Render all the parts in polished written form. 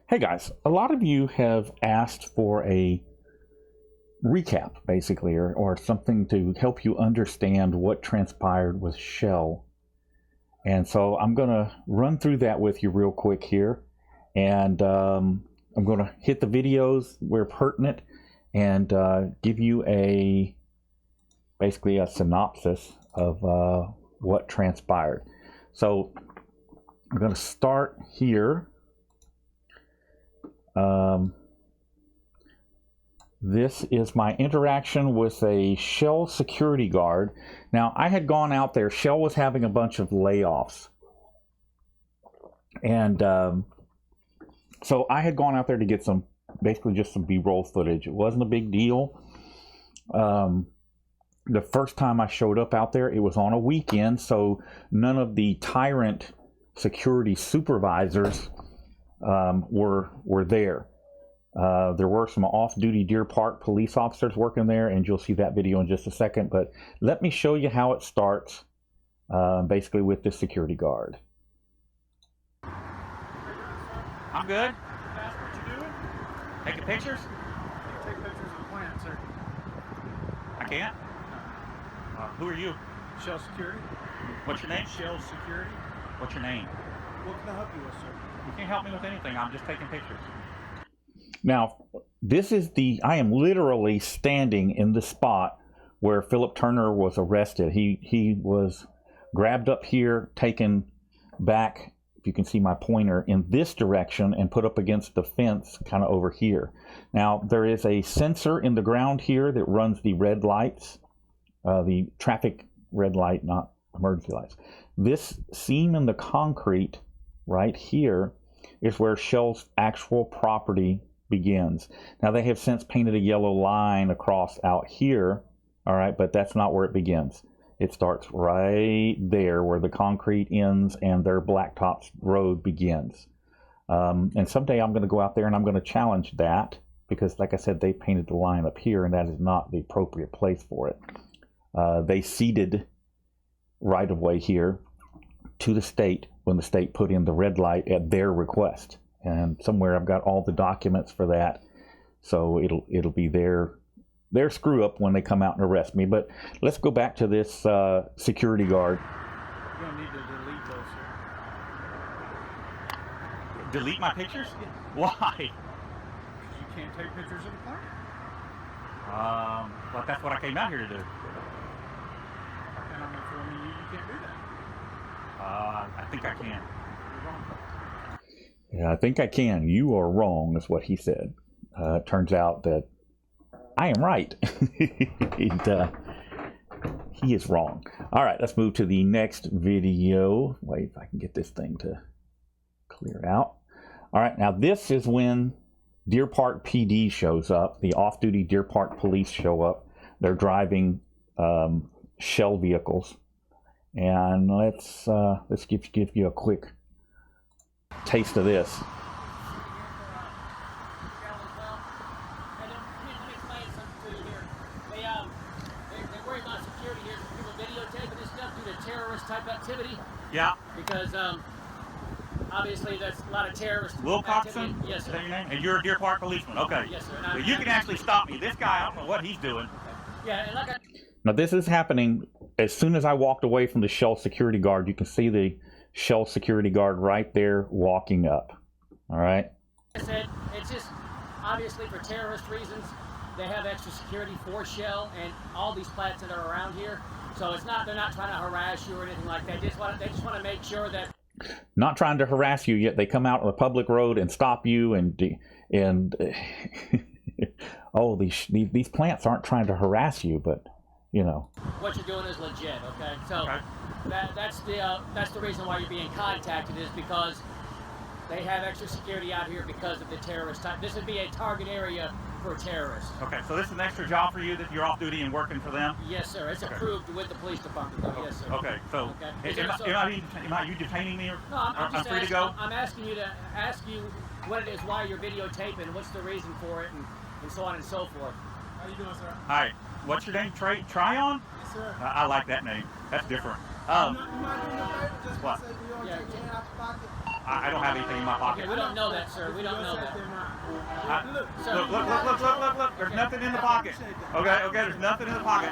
Hey guys, a lot of you have asked for a recap, basically, or something to help you understand what transpired with Shell. And so I'm going to run through that with you real quick here. And I'm going to hit the videos where pertinent and give you basically a synopsis of what transpired. So I'm going to start here. This is my interaction with a Shell security guard. Now, I had gone out there. Shell was having a bunch of layoffs. And so I had gone out there to get basically just some B-roll footage. It wasn't a big deal. The first time I showed up out there, it was on a weekend, so none of the tyrant security supervisors were there. There were some off-duty Deer Park police officers working there, and you'll see that video in just a second. But let me show you how it starts, basically with this security guard. I'm good. That's what you doing? Taking pictures? Take pictures of the plant, sir. I can't. Who are you? Shell Security. What's your name? Shell Security. What's your name? What can I help you with, sir? You can't help me with anything. I'm just taking pictures. Now, I am literally standing in the spot where Philip Turner was arrested. He was grabbed up here, taken back, if you can see my pointer, in this direction and put up against the fence kind of over here. Now, there is a sensor in the ground here that runs the red lights, the traffic red light, not emergency lights. This seam in the concrete right here is where Shell's actual property begins. Now, they have since painted a yellow line across out here, all right, but that's not where it begins. It starts right there where the concrete ends and their blacktop road begins. And someday I'm going to go out there and I'm going to challenge that because, like I said, they painted the line up here and that is not the appropriate place for it. They ceded right-of-way here to the state when the state put in the red light at their request. And somewhere I've got all the documents for that, so it'll be their screw up when they come out and arrest me. But let's go back to this security guard. You're going to need to delete those, sir. Delete my pictures? Why? Because you can't take pictures of the plant. Well, that's what I came out here to do. And I'm informing you can't do that. I think I can. You're wrong. Yeah, I think I can. You are wrong, is what he said. It turns out that I am right. He is wrong. All right, let's move to the next video. Wait, if I can get this thing to clear out. All right, now this is when Deer Park PD shows up. The off-duty Deer Park police show up. They're driving Shell vehicles. And let's give you a quick taste of this. They worry about security here. People videotaping this stuff due to terrorist type activity. Yeah. Because obviously there's a lot of terrorist Wilcoxon? activity. Yes, Is sir. that your name? And you're a Deer Park policeman. Okay. Yes, sir. Well, you can actually stop me. This guy, I don't know what he's doing. Yeah, and like I... Now this is happening as soon as I walked away from the Shell security guard. You can see the Shell security guard right there walking up. All right. I said, it's just obviously for terrorist reasons. They have extra security for Shell and all these plants that are around here. So it's not, they're not trying to harass you or anything like that. They just want to make sure that... Not trying to harass you, yet they come out on the public road and stop you and oh, these plants aren't trying to harass you, but you know. What you're doing is legit, okay? So that's the reason why you're being contacted, is because they have extra security out here because of the terrorist type. This would be a target area for terrorists. Okay, so this is an extra job for you that you're off duty and working for them? Yes, sir. It's approved with the police department, though. Yes, sir. Okay, so Okay. am you detaining me? Or, No, I'm just free to go? I'm asking you to ask you what it is, why you're videotaping, what's the reason for it, and so on and so forth. How you doing, sir? Hi, what's your name? Tryon? Yes, sir. I like that name. That's different. You mind doing me a favor? Just What? say you don't take your hand out the pocket. I don't have anything in my pocket. Okay, we don't know that, sir. We don't know that. Look, Sir, Look. There's nothing in the pocket. Okay, there's nothing in the pocket.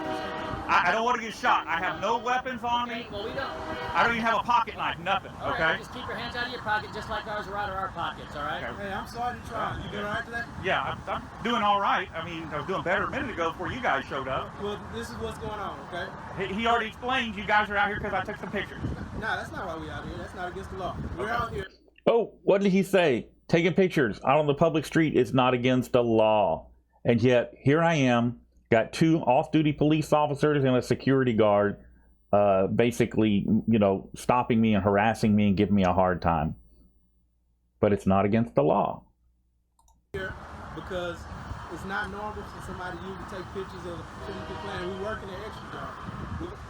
I don't want to get shot. I have no weapons on okay, me. well, we don't. I don't even have a pocket knife, nothing. All right, Okay? well, just keep your hands out of your pocket, just like ours are out of our pockets, all right? Okay. Hey, I'm sorry to try. You doing all right today? Yeah, I'm doing all right. I mean, I was doing better a minute ago before you guys showed up. Well, this is what's going on, okay? He already explained you guys are out here because I took some pictures. Nah, that's not why we out here. That's not against the law. We're out here. Oh, what did he say? Taking pictures out on the public street is not against the law. And yet, here I am, got 2 off-duty police officers and a security guard basically, stopping me and harassing me and giving me a hard time. But it's not against the law. Here because it's not normal for somebody to usually take pictures of the chemical plant. We work in an extra job.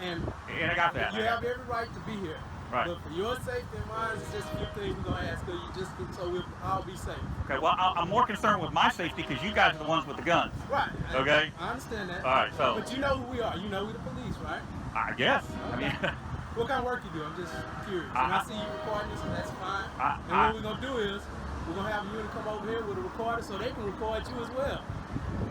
And I got that. you have every right to be here. Right. But for your safety and mine, it's just a few things we're going to ask of you just so we'll all be safe. Okay, well, I'm more concerned with my safety because you guys are the ones with the guns. Right. Okay. I understand that. All right, so. But you know who we are. You know we're the police, right? I guess. Okay. I mean, What kind of work you do? I'm just curious. And I see you recording this, and that's fine. And what we're going to do is we're going to have a unit come over here with a recorder so they can record you as well.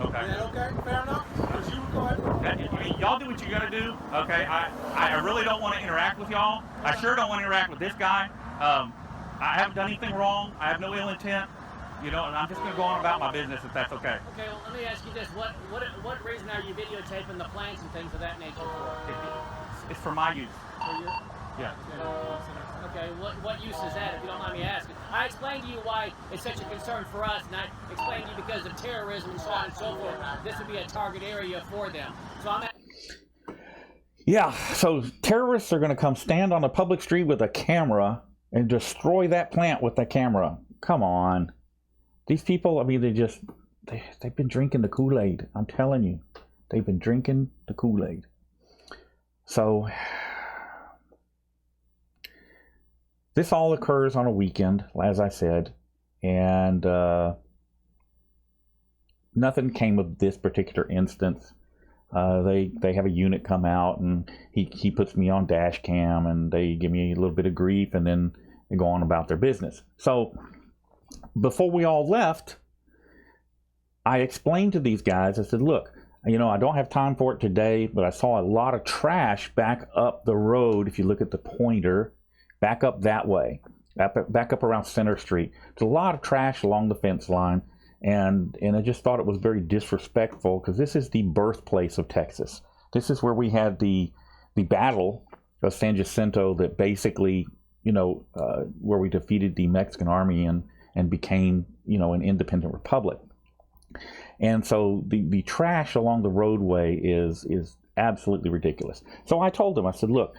okay. Is that okay? Fair enough? Because you recording. Y'all do what you gotta do, okay? I really don't want to interact with y'all. I sure don't want to interact with this guy. I haven't done anything wrong. I have no ill intent. And I'm just gonna go on about my business if that's okay. Okay, well, let me ask you this. What reason are you videotaping the plants and things of that nature for? It's for my use. For your, Yeah. okay, what use is that, if you don't mind me asking? I explained to you why it's such a concern for us, and I explained to you because of terrorism and so on and so forth. This would be a target area for them. So I'm Yeah, so terrorists are going to come stand on a public street with a camera and destroy that plant with the camera. Come on. These people, I mean, they've been drinking the Kool-Aid. I'm telling you. They've been drinking the Kool-Aid. So this all occurs on a weekend, as I said, and nothing came of this particular instance. They have a unit come out, and he puts me on dash cam, and they give me a little bit of grief, and then they go on about their business. So before we all left, I explained to these guys, I said, look, I don't have time for it today, but I saw a lot of trash back up the road. If you look at the pointer, back up that way, back up around Center Street. There's a lot of trash along the fence line. And I just thought it was very disrespectful because this is the birthplace of Texas. This is where we had the battle of San Jacinto that basically, where we defeated the Mexican army and became, an independent republic. And so the trash along the roadway is absolutely ridiculous. So I told them, I said, look,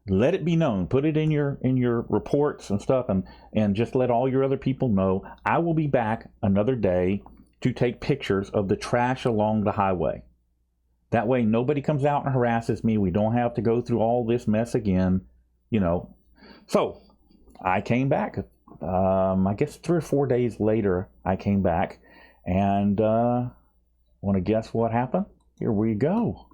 let it be known, put it in your reports and stuff, and just let all your other people know I will be back another day to take pictures of the trash along the highway. That way nobody comes out and harasses me. We don't have to go through all this mess again, So I came back. I guess 3 or 4 days later I came back, and want to guess what happened? Here we go.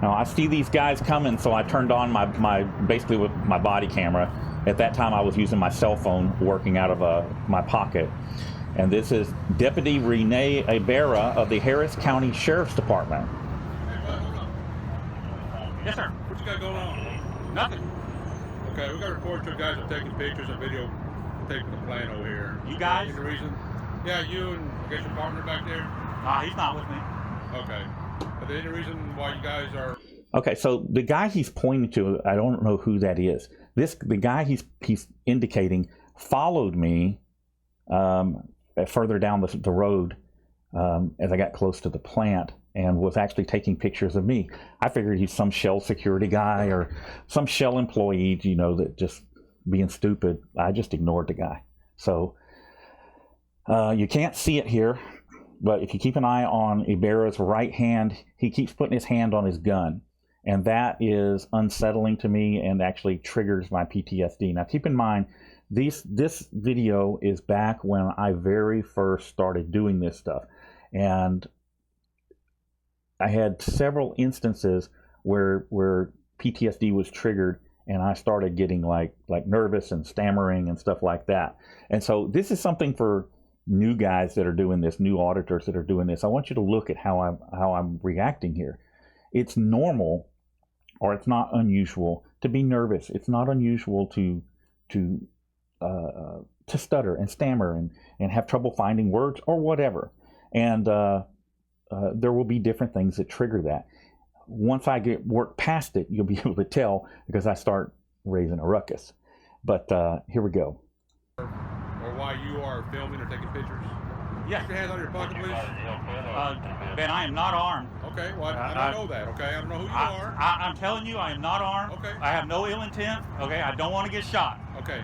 Now I see these guys coming, so I turned on my basically with my body camera. At that time I was using my cell phone working out of my pocket. And this is Deputy Renee Ibarra of the Harris County Sheriff's Department. Yes, sir. What you got going on? Nothing. Okay, we got a report you guys are taking pictures and video taking the plane over here. You guys? Any reason? Yeah, you and I guess your partner back there? He's not with me. Okay. Are there any reason why you guys are... Okay, so the guy he's pointing to, I don't know who that is. The guy he's indicating followed me further down the road as I got close to the plant, and was actually taking pictures of me. I figured he's some Shell security guy or some Shell employee, that just being stupid. I just ignored the guy. So you can't see it here, but if you keep an eye on Ibarra's right hand, he keeps putting his hand on his gun. And that is unsettling to me and actually triggers my PTSD. Now keep in mind, this video is back when I very first started doing this stuff. And I had several instances where PTSD was triggered, and I started getting like nervous and stammering and stuff like that. And so this is something for new guys that are doing this, new auditors that are doing this. I want you to look at how I'm reacting here. It's normal, or it's not unusual to be nervous. It's not unusual to stutter and stammer and have trouble finding words or whatever. And there will be different things that trigger that. Once I work past it, you'll be able to tell because I start raising a ruckus. But here we go. Or while you are filming or taking pictures? Yes. Keep your hands on your pocket, please. Ben, I am not armed. Okay, well, I don't know that, okay? I don't know who you are. I'm telling you, I am not armed. Okay. I have no ill intent. Okay, I don't want to get shot. Okay.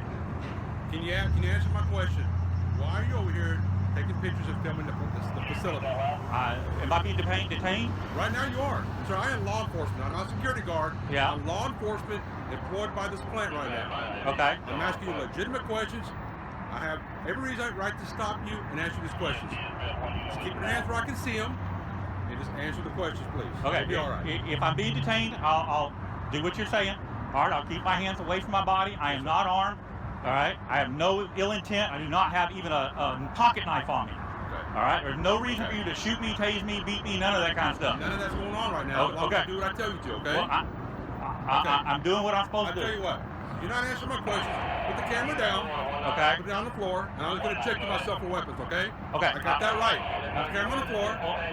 Can you answer my question? Why are you over here taking pictures and filming the facility? Am I being detained? Right now you are. Sir, I am law enforcement. I'm not a security guard. Yeah. I'm law enforcement employed by this plant right now. Okay. I'm asking you legitimate questions. I have every right to stop you and answer these questions. Just keep your hands where I can see them and just answer the questions, please. Okay. It'll be all right. If I'm being detained, I'll do what you're saying. All right. I'll keep my hands away from my body. I am not armed. All right. I have no ill intent. I do not have even a pocket knife on me. Okay. All right. There's no reason for you to shoot me, tase me, beat me, none of that kind of stuff. None of that's going on right now. Oh, okay. Do what I tell you to, okay? Well, I'm doing what I'm supposed to do. I'll tell you what. You're not answering my questions. Put the camera down. Okay. Put it on the floor, and I was going to check to myself for weapons, okay? Okay. I got that right. Put the camera on the floor.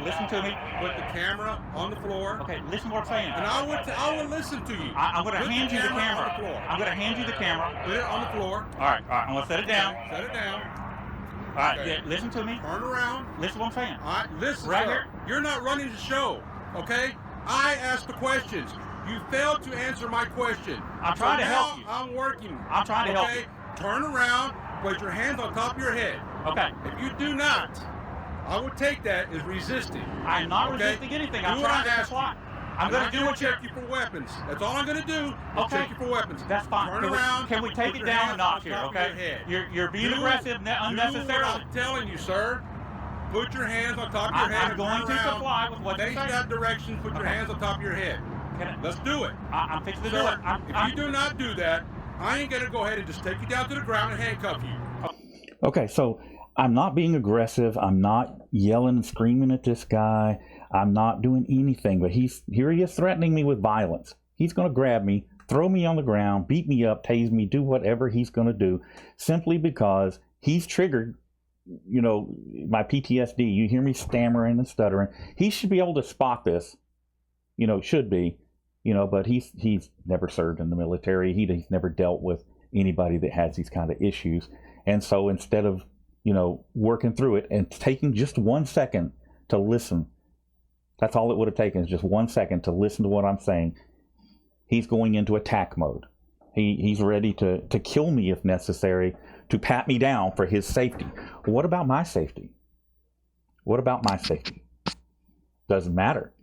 Listen to me. Put the camera on the floor. Okay, listen to what I'm saying. And I will listen to you. I'm going to hand you the camera. On the floor. I'm going to hand you the camera. Put it on the floor. All right. I'm going to set it down. Set it down. All right, Okay. yeah, listen to me. Turn around. Listen to what I'm saying. All right, listen, Right sir. here. You're not running the show, okay? I asked the questions. You failed to answer my question. I'm trying to help you. I'm working. I'm trying to help you. Turn around. Place your hands on top of your head. Okay. If you do not, I would take that as resisting. I'm not Okay? resisting anything. I'm Do what trying to I ask comply. you. I'm going to do what check you for weapons. That's all I'm going to do. Is Okay. check you for weapons. That's fine. Turn around. Can we take put it your down a hands notch on here, top of okay? your head. You're being Do- aggressive Do unnecessarily. what I'm telling you, sir. Put your hands on top of your head. I'm and going turn to around. comply with what you're Face saying. that direction. Put your Okay. hands on top of your head. Let's do it. I'm fixing to do Sir, it. if you do not do that, I ain't going to go ahead and just take you down to the ground and handcuff you. Okay, so I'm not being aggressive. I'm not yelling and screaming at this guy. I'm not doing anything, but he is threatening me with violence. He's going to grab me, throw me on the ground, beat me up, tase me, do whatever he's going to do, simply because he's triggered, my PTSD. You hear me stammering and stuttering. He should be able to spot this, should be, but he's never served in the military. He's never dealt with anybody that has these kind of issues. And so instead of, working through it and taking just 1 second to listen, that's all it would have taken, is just 1 second to listen to what I'm saying. He's going into attack mode. He's ready to kill me if necessary, to pat me down for his safety. What about my safety? What about my safety? Doesn't matter.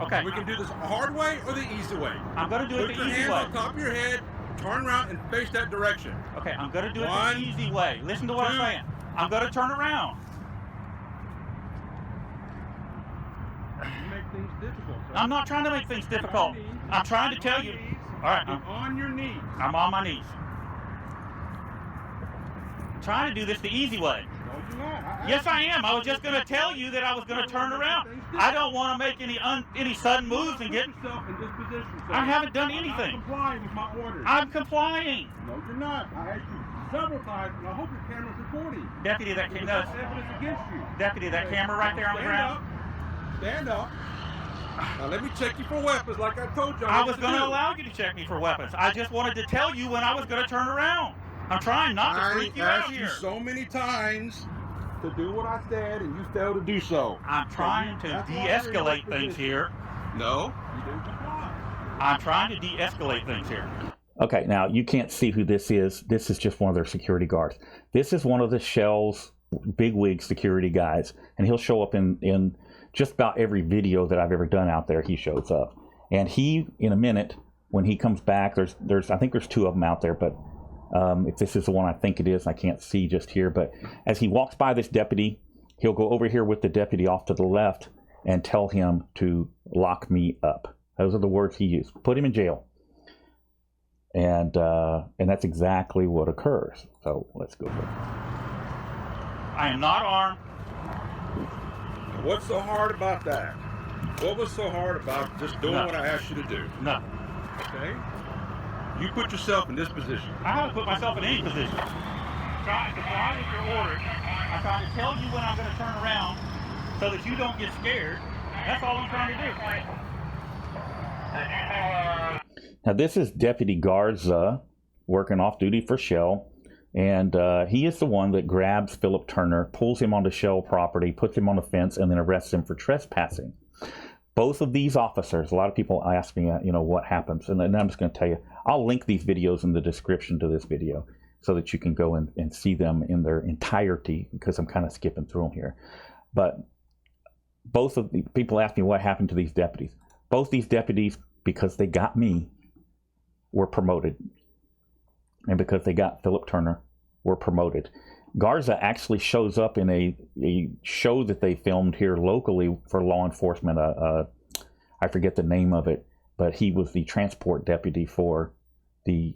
Okay. We can do this the hard way or the easy way. I'm going to do it Put the your easy hands way. on top of your head, turn around, and face that direction. Okay, I'm going to do it One, the easy way. Listen to what I'm two. saying. I'm going to turn around. You make things difficult, sir. I'm not trying to make things difficult. I'm trying to tell you. All right, Get on your knees. I'm on my knees. Trying to do this the easy way. No, you're not. Yes, I am. I was just going to tell you that I was going to turn around. I don't want to make any sudden moves and get. Put yourself in this position, sir. I haven't done I'm anything. not complying with my orders. I'm complying. No, you're not. I asked you several times, and I hope your camera's recording. Deputy, that There's no, evidence against you. deputy, that camera right there on the ground. Stand up. Now let me check you for weapons, like I told you. I was going to allow you to check me for weapons. I just wanted to tell you when I was going to turn around. I'm trying not to freak you out asked here. you so many times to do what I said, and you failed to do so. I'm trying to That's why you're in de-escalate this things position. here. No, you didn't comply. I'm trying to de-escalate things here. Okay, now you can't see who this is. This is just one of their security guards. This is one of the Shell's bigwig security guys, and he'll show up in just about every video that I've ever done out there. He shows up, and he, in a minute, when he comes back, I think there's two of them out there, but if this is the one I think it is, I can't see just here. But as he walks by this deputy, he'll go over here with the deputy off to the left, and tell him to lock me up. Those are the words he used. Put him in jail. And that's exactly what occurs. So let's go for it. I am not armed. What's so hard about that? What was so hard about just doing what I asked you to do? No. Okay? You put yourself in this position. I haven't put myself in any position. Trying to comply with your orders. I'm trying to tell you when I'm going to turn around so that you don't get scared. That's all I'm trying to do. Now this is Deputy Garza working off duty for Shell. And he is the one that grabs Philip Turner, pulls him onto Shell property, puts him on a fence, and then arrests him for trespassing. Both of these officers, a lot of people ask me, what happens. And then I'm just going to tell you, I'll link these videos in the description to this video so that you can go and see them in their entirety, because I'm kind of skipping through them here. But both of the people ask me what happened to these deputies. Both these deputies, because they got me, were promoted. And because they got Philip Turner, were promoted. Garza actually shows up in a show that they filmed here locally for law enforcement. I forget the name of it, but he was the transport deputy for the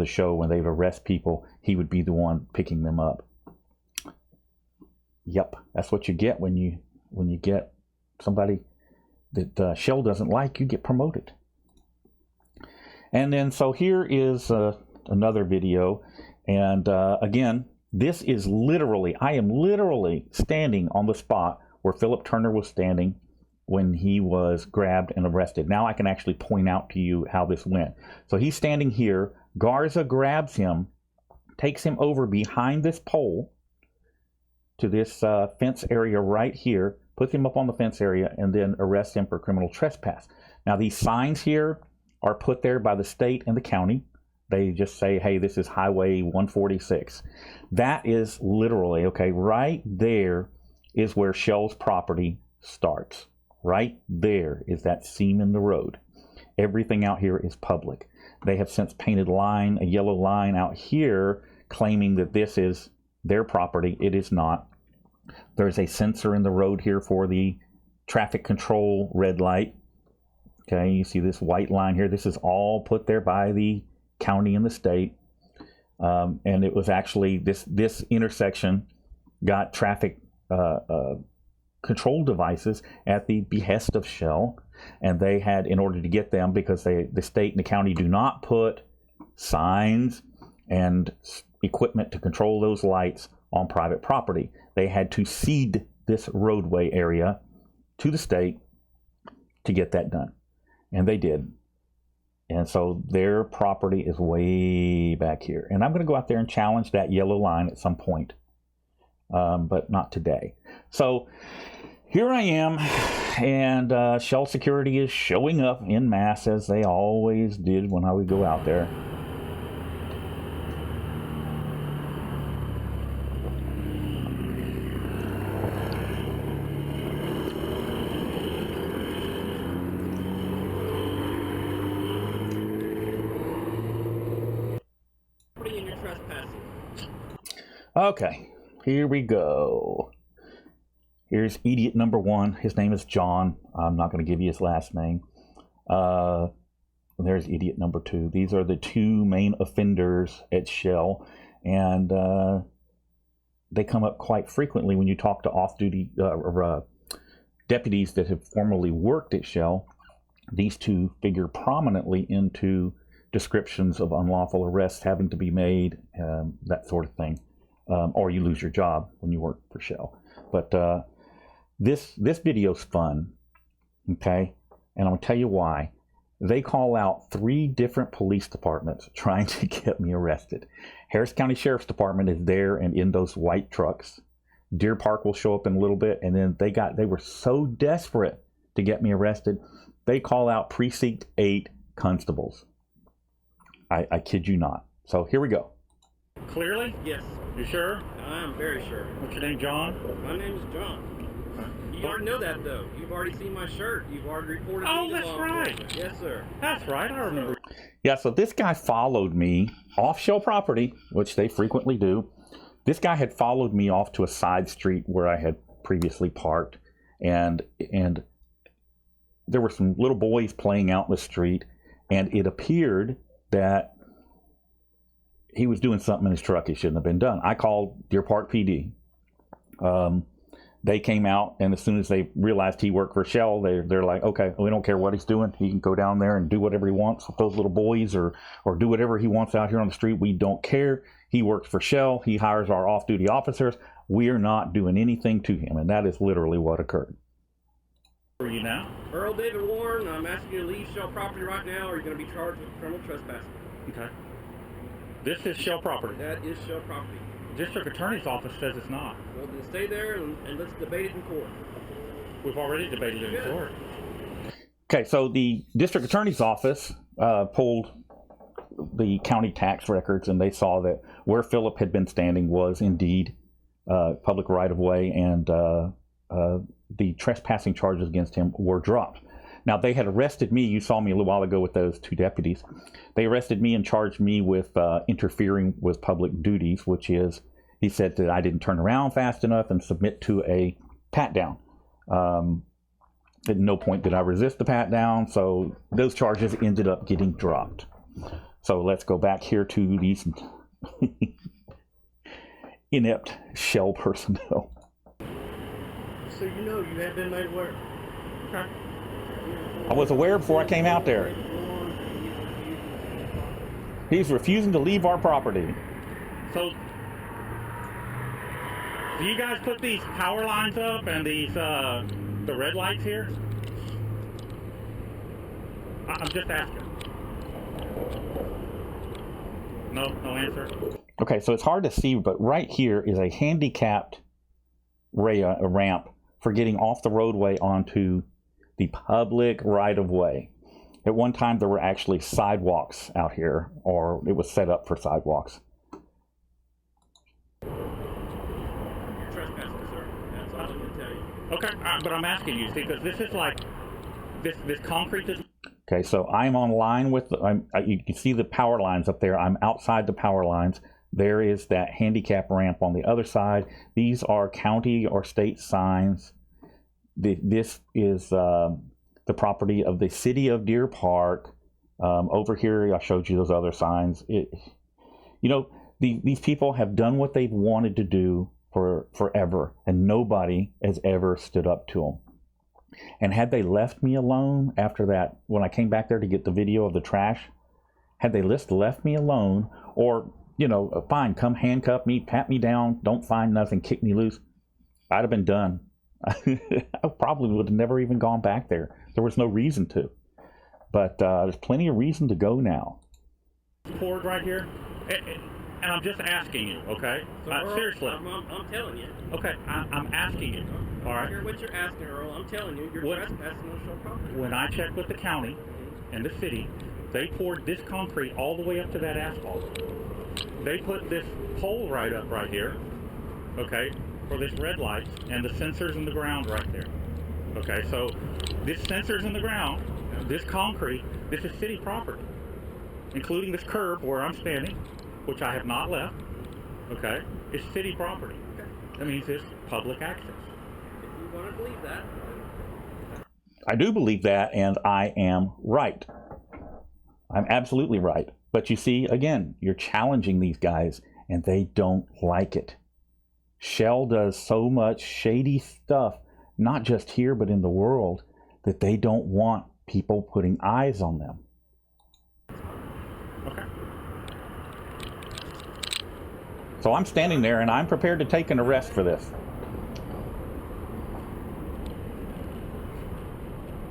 show. When they would arrest people, he would be the one picking them up. Yep, that's what you get when you get somebody that Shell doesn't like. You get promoted. And then so here is another video, and again, this is literally, I am literally standing on the spot where Philip Turner was standing when he was grabbed and arrested. Now I can actually point out to you how this went. So he's standing here, Garza grabs him, takes him over behind this pole to this fence area right here, puts him up on the fence area, and then arrests him for criminal trespass. Now these signs here are put there by the state and the county. They just say, hey, this is Highway 146. That is literally, okay, right there is where Shell's property starts. Right there is that seam in the road. Everything out here is public. They have since painted a yellow line out here, claiming that this is their property. It is not. There's a sensor in the road here for the traffic control red light. Okay, you see this white line here. This is all put there by the county and the state, and it was actually this intersection got traffic control devices at the behest of Shell, and they had, in order to get them, because the state and the county do not put signs and equipment to control those lights on private property, they had to cede this roadway area to the state to get that done, and they did. And so their property is way back here. And I'm going to go out there and challenge that yellow line at some point, but not today. So here I am, and Shell Security is showing up en masse, as they always did when I would go out there. Okay, here we go. Here's idiot number one. His name is John. I'm not going to give you his last name. There's idiot number two. These are the two main offenders at Shell, and they come up quite frequently when you talk to off-duty deputies that have formerly worked at Shell. These two figure prominently into descriptions of unlawful arrests having to be made, that sort of thing. Or you lose your job when you work for Shell. But this video's fun, okay? And I'm going to tell you why. They call out 3 different police departments trying to get me arrested. Harris County Sheriff's Department is there and in those white trucks. Deer Park will show up in a little bit, and then they were so desperate to get me arrested, they call out Precinct 8 constables. I kid you not. So here we go. Clearly? Yes, You sure? I am very sure. What's your name, John? My name is John. You already know that, though. You've already seen my shirt. You've already reported me to that's law right. enforcement. Yes, sir. That's right, I remember. Yeah, so this guy followed me off Shell property, which they frequently do. This guy had followed me off to a side street where I had previously parked, and there were some little boys playing out in the street, and it appeared that he was doing something in his truck he shouldn't have been done. I called Deer Park PD. They came out, and as soon as they realized he worked for Shell, they're like, okay, we don't care what he's doing. He can go down there and do whatever he wants with those little boys, or do whatever he wants out here on the street. We don't care. He works for Shell. He hires our off-duty officers. We're not doing anything to him, and that is literally what occurred. Where are you now? Earl David Warren, I'm asking you to leave Shell property right now, or you're going to be charged with criminal trespassing. Okay. This is Shell property. That is Shell property. The district attorney's office says it's not. Well, then stay there and let's debate it in court. We've already debated it in court. Okay, so the district attorney's office pulled the county tax records, and they saw that where Philip had been standing was indeed public right-of-way, and the trespassing charges against him were dropped. Now, they had arrested me. You saw me a little while ago with those two deputies. They arrested me and charged me with interfering with public duties, which is, he said that I didn't turn around fast enough and submit to a pat-down. At no point did I resist the pat-down, so those charges ended up getting dropped. So let's go back here to these inept Shell personnel. So you know you have been made aware. Okay. I was aware before I came out there. He's refusing to leave our property. So, do you guys put these power lines up and these the red lights here? I'm just asking. No answer. Okay, so it's hard to see, but right here is a handicapped ramp for getting off the roadway onto the public right-of-way. At one time, there were actually sidewalks out here, or it was set up for sidewalks. You're trespassing, sir. That's all I'm going to tell you. Okay, but I'm asking you, see, because this is like, this concrete is... Okay, so I'm on line with, you can see the power lines up there. I'm outside the power lines. There is that handicap ramp on the other side. These are county or state signs. This is the property of the city of Deer Park. Over here, I showed you those other signs. These people have done what they've wanted to do for forever, and nobody has ever stood up to them. And had they left me alone after that, when I came back there to get the video of the trash, had they left me alone, or, fine, come handcuff me, pat me down, don't find nothing, kick me loose, I'd have been done. I probably would have never even gone back there. There was no reason to. But there's plenty of reason to go now. Poured right here, and I'm just asking you, okay? So Earl, seriously. I'm telling you. Okay, I'm asking you. All right. I hear what you're asking, Earl. I'm telling you, you're trespassing on Shell property. When I checked with the county and the city, they poured this concrete all the way up to that asphalt. They put this pole right up right here, okay, for this red light, and the sensors in the ground right there. Okay, so this sensors in the ground, this concrete, this is city property, including this curb where I'm standing, which I have not left, okay, it's city property. Okay. That means it's public access. If you want to believe that. I do believe that, and I am right. I'm absolutely right. But you see, again, you're challenging these guys, and they don't like it. Shell does so much shady stuff, not just here, but in the world, that they don't want people putting eyes on them. Okay. So I'm standing there, and I'm prepared to take an arrest for this.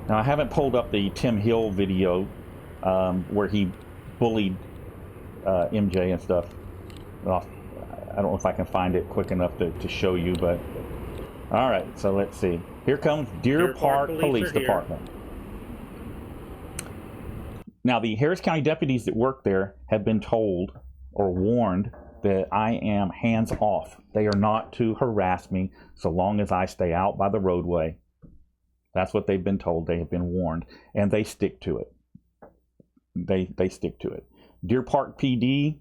Now, I haven't pulled up the Tim Hill video where he bullied MJ and stuff. Well, I don't know if I can find it quick enough to show you, but all right, so let's see. Here comes Deer Park Police Department. Now, the Harris County deputies that work there have been told or warned that I am hands off. They are not to harass me so long as I stay out by the roadway. That's what they've been told. They have been warned, and they stick to it. They stick to it. Deer Park PD,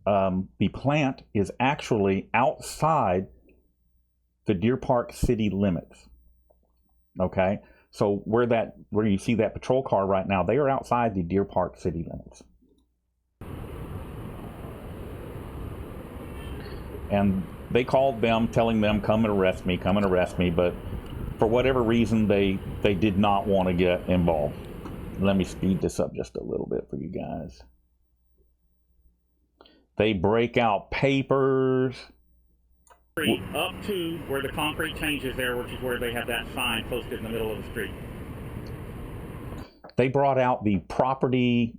the plant is actually outside the Deer Park city limits. Okay, so where you see that patrol car right now, they are outside the Deer Park city limits. And they called them, telling them, come and arrest me, but for whatever reason, they did not want to get involved. Let me speed this up just a little bit for you guys. They break out papers. Up to where the concrete changes there, which is where they have that sign posted in the middle of the street. They brought out the property,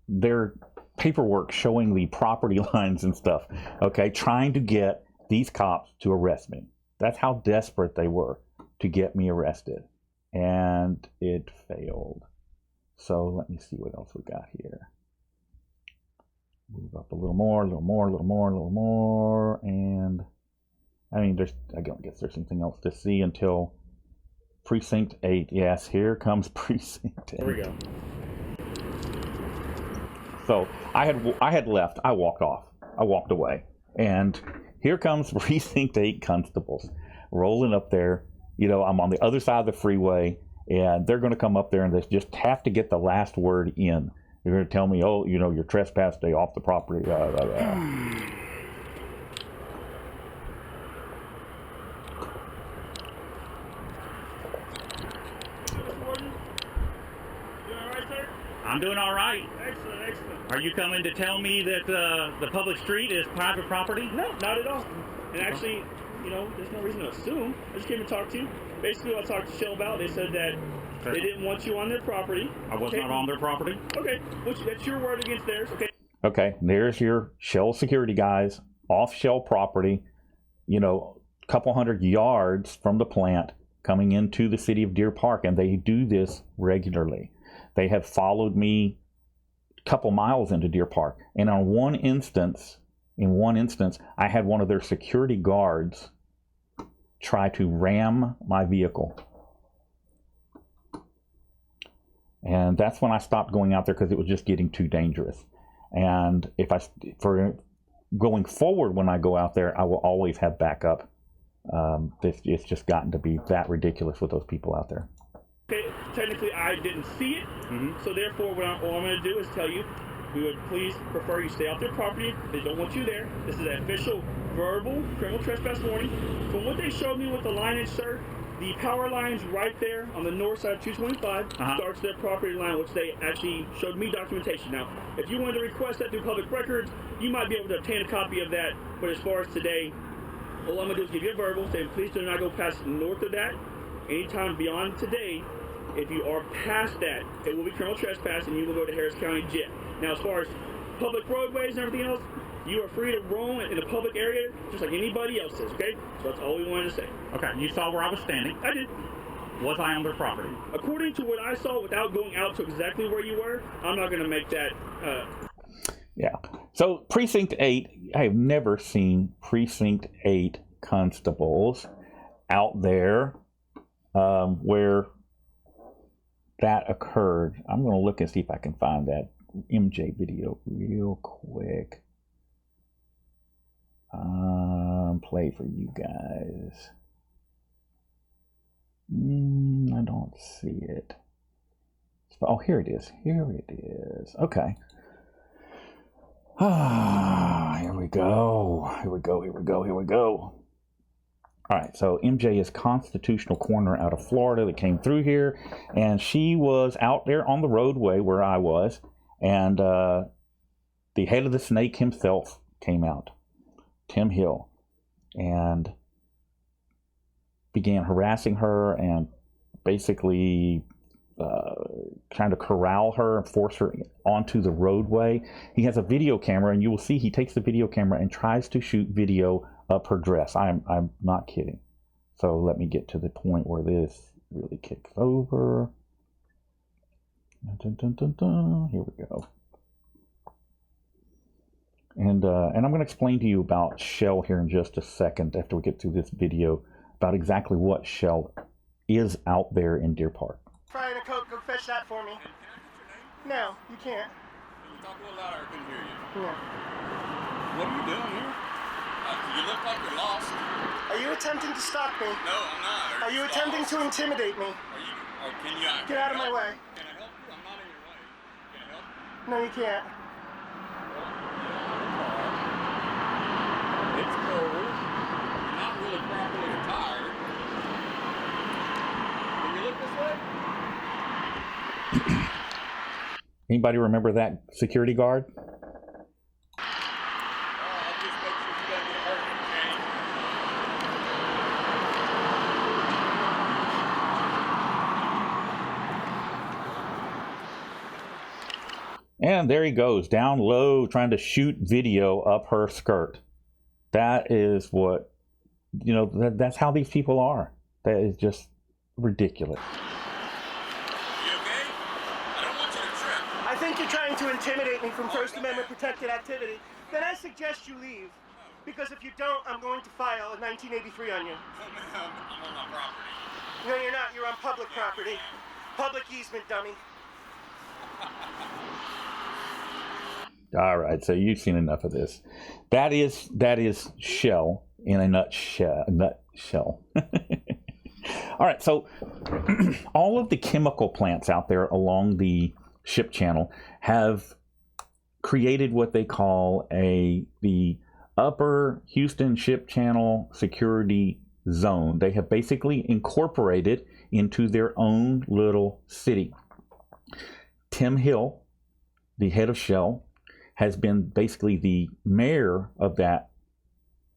their paperwork showing the property lines and stuff, okay, trying to get these cops to arrest me. That's how desperate they were to get me arrested. And it failed. So let me see what else we got here. Move up a little more, and I mean, I guess there's something else to see until Precinct 8. Yes, here comes Precinct 8. There we go. So I had left. I walked off. I walked away. And here comes Precinct 8 constables rolling up there. You know, I'm on the other side of the freeway, and they're going to come up there and they just have to get the last word in. They're going to tell me, oh, you know, you're trespassed, stay off the property. I'm doing all right. Excellent, excellent. Are you coming to tell me that the public street is private property? No, not at all. And actually, you know, there's no reason to assume. I just came to talk to you. Basically, what I talked to Shell about, they said that they didn't want you on their property. I was not on their property. Okay, that's your word against theirs. Okay. Okay, there's your Shell security guys off Shell property, you know, a couple hundred yards from the plant coming into the city of Deer Park, and they do this regularly. They have followed me a couple miles into Deer Park, and in one instance, I had one of their security guards try to ram my vehicle. And that's when I stopped going out there because it was just getting too dangerous. And for going forward, when I go out there, I will always have backup. It's just gotten to be that ridiculous with those people out there. Okay, technically I didn't see it, so therefore all I'm going to do is tell you, we would please prefer you stay off their property. They don't want you there. This is an official verbal criminal trespass warning. From what they showed me with the lineage, sir, the power lines right there on the north side of 225 starts their property line, which they actually showed me documentation. Now, if you wanted to request that through public records, you might be able to obtain a copy of that, but as far as today, all I'm going to do is give you a verbal saying please do not go past north of that. Anytime beyond today, if you are past that, it will be criminal trespass and you will go to Harris County Jail. Now, as far as public roadways and everything else, you are free to roam in a public area just like anybody else is, okay? So that's all we wanted to say. Okay, you saw where I was standing. I did. Was I on their property? According to what I saw, without going out to exactly where you were, I'm not going to make that. Yeah. So Precinct 8, I have never seen Precinct 8 constables out there where that occurred. I'm going to look and see if I can find that MJ video real quick. Play for you guys. I don't see it. Oh, here it is. Here it is. Okay. Here we go. Here we go. Here we go. Here we go. All right, so MJ is constitutional corner out of Florida that came through here, and she was out there on the roadway where I was, and the head of the snake himself came out, Tim Hill, and began harassing her and basically trying to corral her and force her onto the roadway. He has a video camera, and you will see he takes the video camera and tries to shoot video up her dress. I'm not kidding. So let me get to the point where this really kicks over. Dun, dun, dun, dun. Here we go. And I'm going to explain to you about Shell here in just a second after we get through this video about exactly what Shell is out there in Deer Park. Frying a Coke, go fetch that for me. No, you can't. Talk a little louder, I couldn't hear you. Yeah. What are you doing here? You look like you're lost. Are you attempting to stalk me? No, I'm not. Are you attempting to intimidate me? Can you Get out of my way. Can I help you? I'm not in your way. Can I help you? No, you can't. It's cold. You're not really properly attired. Can you look this way? Anybody remember that security guard? I'll just make sure you don't get hurt, And there he goes, down low, trying to shoot video up her skirt. That is what, you know, that's how these people are. That is just ridiculous. You okay? I don't want you to trip. I think you're trying to intimidate me from First Amendment protected activity. Then I suggest you leave. Because if you don't, I'm going to file a 1983 on you. Oh, ma'am, I'm on my property. No, you're not. You're on public property. Public easement, dummy. All right, so you've seen enough of this. That is Shell in a nutshell. All right, so all of the chemical plants out there along the ship channel have created what they call the Upper Houston Ship Channel Security Zone. They have basically incorporated into their own little city. Tim Hill, the head of Shell, has been basically the mayor of that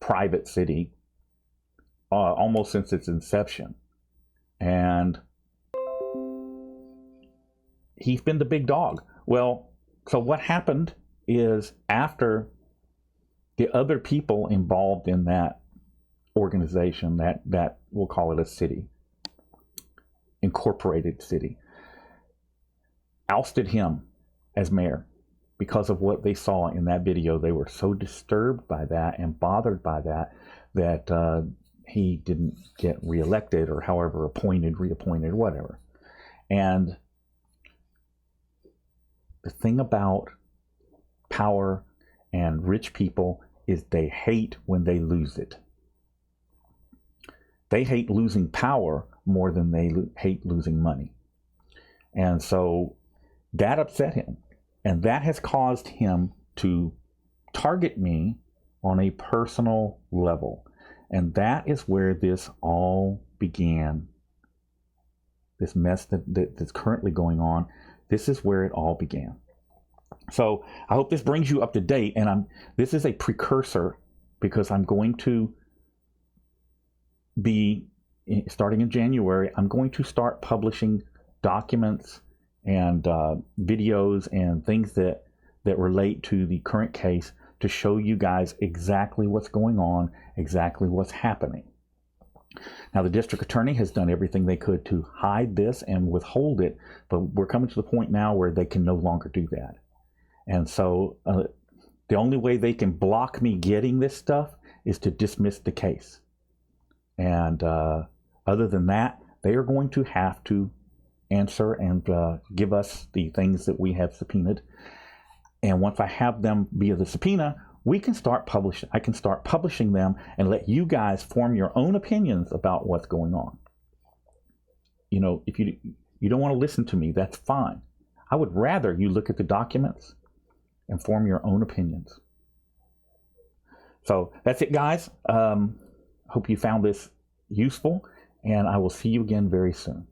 private city almost since its inception. And he's been the big dog. Well, so what happened is after the other people involved in that organization, that we'll call it a city, incorporated city, ousted him as mayor. Because of what they saw in that video, they were so disturbed by that and bothered by that he didn't get reelected or however reappointed, whatever. And the thing about power and rich people is they hate when they lose it. They hate losing power more than they hate losing money. And so that upset him. And that has caused him to target me on a personal level. And that is where this all began. This mess that's currently going on, this is where it all began. So I hope this brings you up to date. And this is a precursor because I'm going to be, starting in January, I'm going to start publishing documents and videos and things that relate to the current case to show you guys exactly what's going on, exactly what's happening. Now, the district attorney has done everything they could to hide this and withhold it, but we're coming to the point now where they can no longer do that. And so the only way they can block me getting this stuff is to dismiss the case. And other than that, they are going to have to answer and give us the things that we have subpoenaed. And once I have them via the subpoena, we can start publishing. I can start publishing them and let you guys form your own opinions about what's going on. You know, if you don't want to listen to me, that's fine. I would rather you look at the documents and form your own opinions. So that's it, guys. Hope you found this useful, and I will see you again very soon.